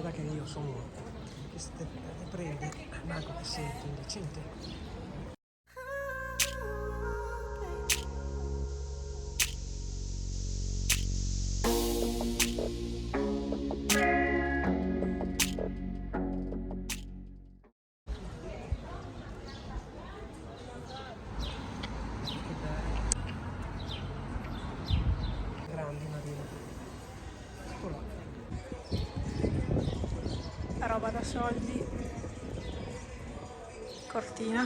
guarda che io sono queste prede, manco che sento indecente. Grandi Marina. Ecco là. Roba da soldi. Cortina.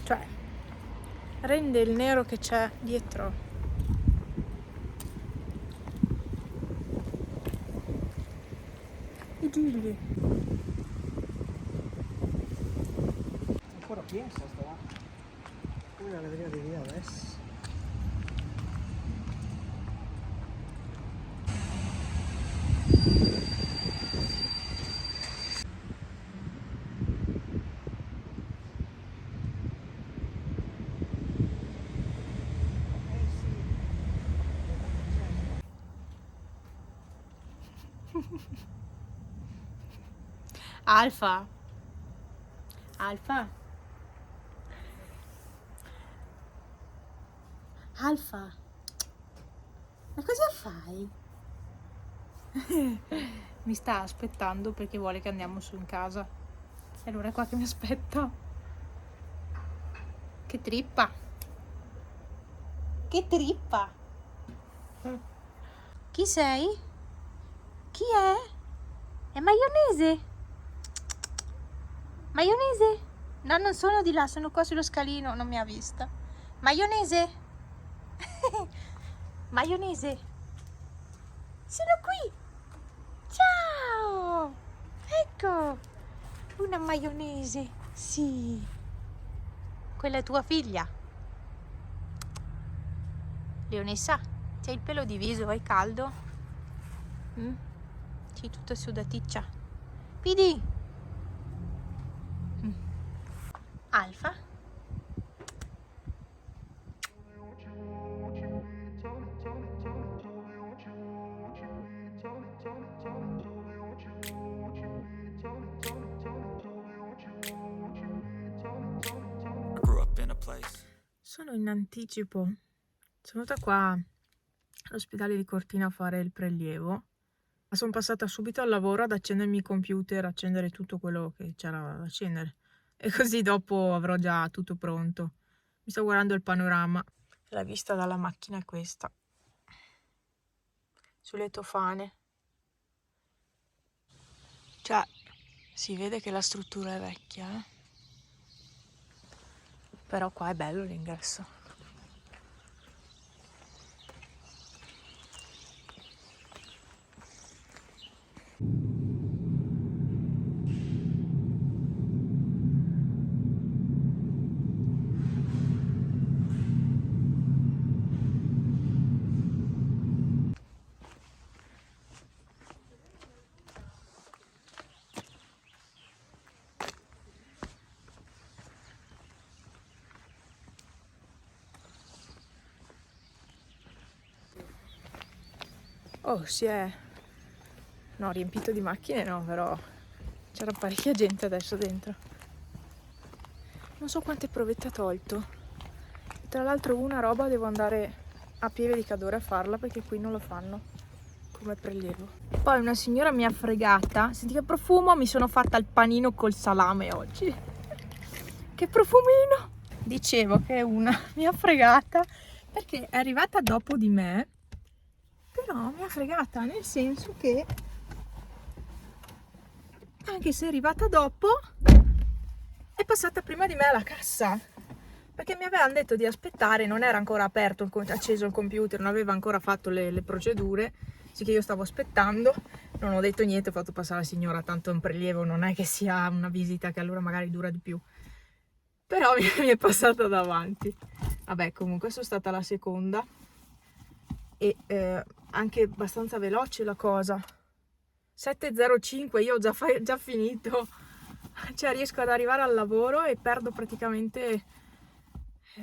Cioè, rende il nero che c'è dietro. I gigli. Ancora piena sta là. Come la galleria di via adesso. Alfa. Alfa. Alfa. Ma cosa fai? Mi sta aspettando perché vuole che andiamo su in casa. E allora è qua che mi aspetta. Che trippa. Che trippa. Chi sei? Chi è? È maionese. Maionese? No, non sono di là, sono qua sullo scalino, non mi ha vista. Maionese? Maionese? Sono qui! Ciao! Ecco! Una maionese, sì. Quella è tua figlia. Leonessa, c'hai il pelo diviso, è caldo? Sei tutta sudaticcia. Pidi! Alfa? Sono in anticipo. Sono venuta qua all'ospedale di Cortina a fare il prelievo. Ma sono passata subito al lavoro ad accendermi il computer, accendere tutto quello che c'era da accendere. E così dopo avrò già tutto pronto. Mi sto guardando il panorama. La vista dalla macchina è questa. Sulle tofane. Cioè, si vede che la struttura è vecchia, eh? Però qua è bello l'ingresso. Oh, si è... no, riempito di macchine no, però c'era parecchia gente adesso dentro. Non so quante provette ha tolto. Tra l'altro una roba devo andare a Pieve di Cadore a farla perché qui non lo fanno come prelievo. Poi una signora mi ha fregata. Senti che profumo, mi sono fatta il panino col salame oggi. Che profumino! Dicevo che una mi ha fregata perché è arrivata dopo di me. Però mi ha fregata nel senso che anche se è arrivata dopo è passata prima di me alla cassa perché mi avevano detto di aspettare, non era ancora aperto, acceso il computer, non aveva ancora fatto le procedure, sì che io stavo aspettando, non ho detto niente, ho fatto passare la signora, tanto è un prelievo, non è che sia una visita che allora magari dura di più, però mi è passata davanti. Vabbè, comunque sono stata la seconda e anche abbastanza veloce la cosa, 7:05, io ho già finito, cioè riesco ad arrivare al lavoro e perdo praticamente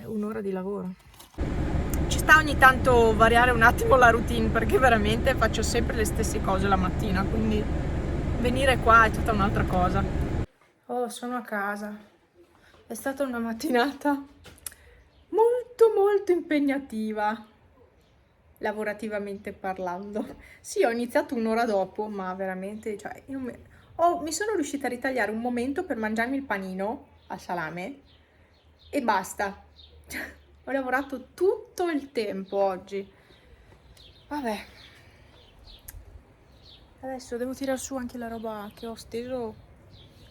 un'ora di lavoro. Ci sta ogni tanto variare un attimo la routine, perché veramente faccio sempre le stesse cose la mattina, quindi venire qua è tutta un'altra cosa. Oh, sono a casa. È stata una mattinata molto impegnativa, lavorativamente parlando. Sì, ho iniziato un'ora dopo, ma veramente, cioè, mi sono riuscita a ritagliare un momento per mangiarmi il panino al salame e basta. Ho lavorato tutto il tempo oggi. Vabbè. Adesso devo tirar su anche la roba che ho steso.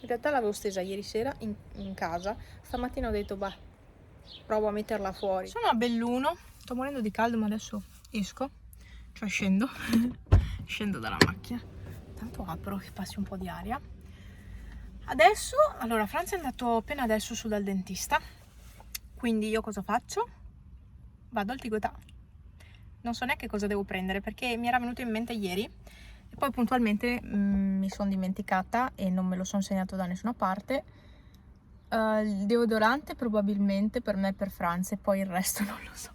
In realtà l'avevo stesa ieri sera in casa. Stamattina ho detto, bah, provo a metterla fuori. Sono a Belluno. Sto morendo di caldo, ma adesso esco. Cioè scendo. Scendo dalla macchina. Tanto apro che passi un po' di aria. Adesso, allora, Franz è andato appena adesso su dal dentista. Quindi io cosa faccio? Vado al Tigotà. Non so neanche cosa devo prendere perché mi era venuto in mente ieri e poi puntualmente mi sono dimenticata e non me lo sono segnato da nessuna parte. Il deodorante probabilmente per me e per Franz e poi il resto non lo so.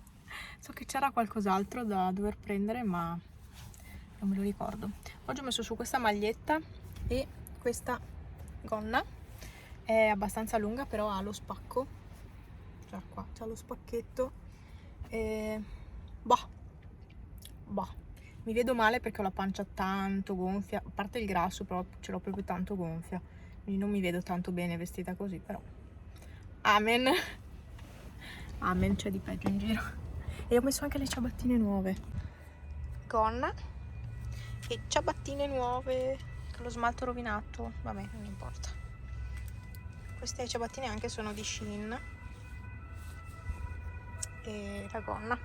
So che c'era qualcos'altro da dover prendere ma non me lo ricordo. Oggi ho messo su questa maglietta e questa gonna. È abbastanza lunga però ha lo spacco. Cioè qua c'ha lo spacchetto e bah, mi vedo male perché ho la pancia tanto gonfia, a parte il grasso però ce l'ho proprio tanto gonfia, quindi non mi vedo tanto bene vestita così, però amen, c'è di peggio in giro. E ho messo anche le ciabattine nuove, gonna e ciabattine nuove con lo smalto rovinato, vabbè non importa. Queste ciabattine anche sono di Shein e la gonna.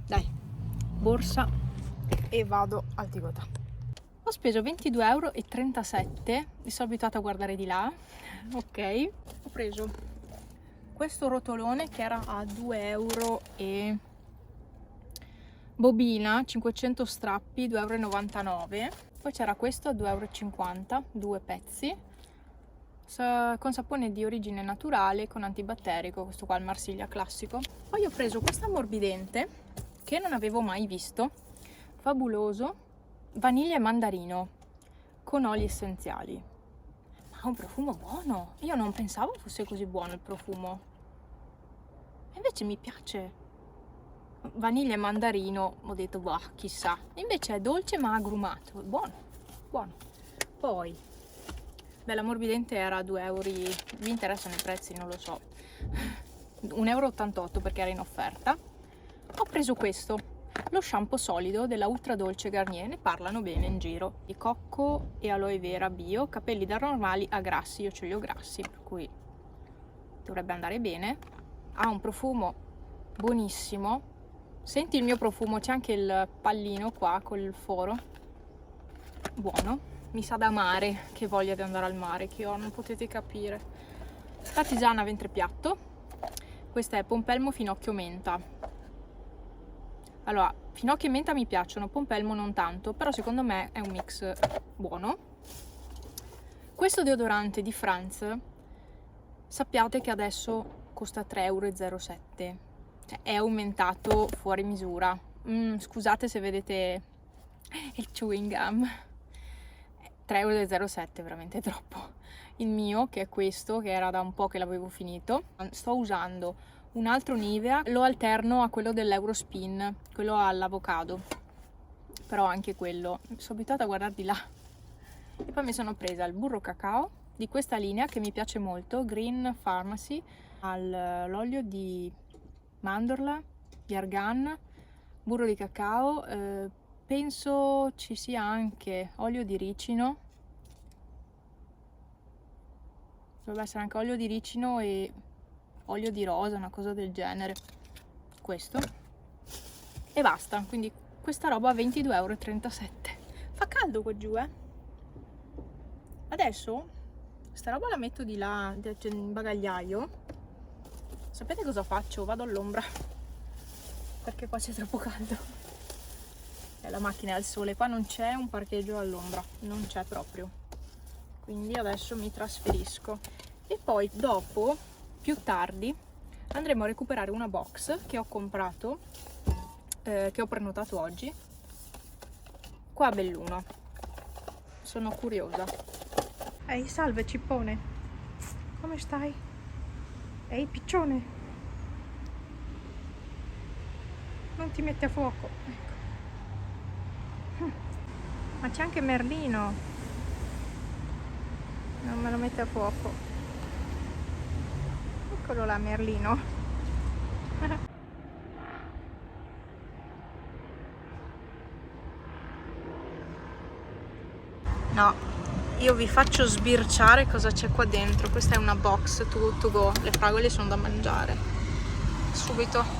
Dai, borsa e vado al Tigotà. Ho speso 22,37 euro e sono abituata a guardare di là. Ok, ho preso questo rotolone che era a 2 euro e bobina 500 strappi 2,99 euro. Poi c'era questo a 2,50 euro, due pezzi con sapone di origine naturale con antibatterico, questo qua il Marsiglia classico. Poi ho preso questo ammorbidente che non avevo mai visto, fabuloso, vaniglia e mandarino con oli essenziali, ma ha un profumo buono. Io non pensavo fosse così buono il profumo, invece mi piace. Vaniglia e mandarino, ho detto bah, chissà, invece è dolce ma agrumato, buono, buono. Poi l'ammorbidente era a 2 euro, vi interessano i prezzi? Non lo so, 1,88 euro perché era in offerta. Ho preso questo, lo shampoo solido della Ultra Dolce Garnier, ne parlano bene in giro, di cocco e aloe vera bio, capelli da normali a grassi, io ce li ho grassi per cui dovrebbe andare bene. Ha un profumo buonissimo, senti il mio profumo, c'è anche il pallino qua col foro, buono. Mi sa da mare, che voglia di andare al mare che ho, non potete capire. La tisana ventre piatto, questa è pompelmo finocchio menta. Allora, finocchio e menta mi piacciono, pompelmo non tanto, però secondo me è un mix buono. Questo deodorante di Franz, sappiate che adesso costa 3,07 euro, cioè è aumentato fuori misura. Scusate se vedete il chewing gum. 3,07 euro è veramente troppo. Il mio, che è questo, che era da un po' che l'avevo finito, sto usando un altro Nivea, lo alterno a quello dell'Eurospin, quello all'avocado, però anche quello, sono abituata a guardare di là. E poi mi sono presa il burro cacao di questa linea che mi piace molto, Green Pharmacy, l'olio di mandorla, di argan, burro di cacao, penso ci sia anche olio di ricino, dovrebbe essere anche olio di ricino e olio di rosa, una cosa del genere, questo, e basta. Quindi questa roba a 22,37 euro. Fa caldo qua giù, Adesso sta roba la metto di là in bagagliaio. Sapete cosa faccio? Vado all'ombra perché qua c'è troppo caldo. la macchina è al sole, qua non c'è un parcheggio all'ombra, non c'è proprio, quindi adesso mi trasferisco e poi dopo, più tardi, andremo a recuperare una box che ho comprato, che ho prenotato oggi qua a Belluno. Sono curiosa. Ehi, salve cippone, come stai? Ehi piccione, non ti mette a fuoco, ecco. Ma c'è anche Merlino, non me lo mette a fuoco. Eccolo là Merlino. No, io vi faccio sbirciare cosa c'è qua dentro. Questa è una box to go, le fragole sono da mangiare subito.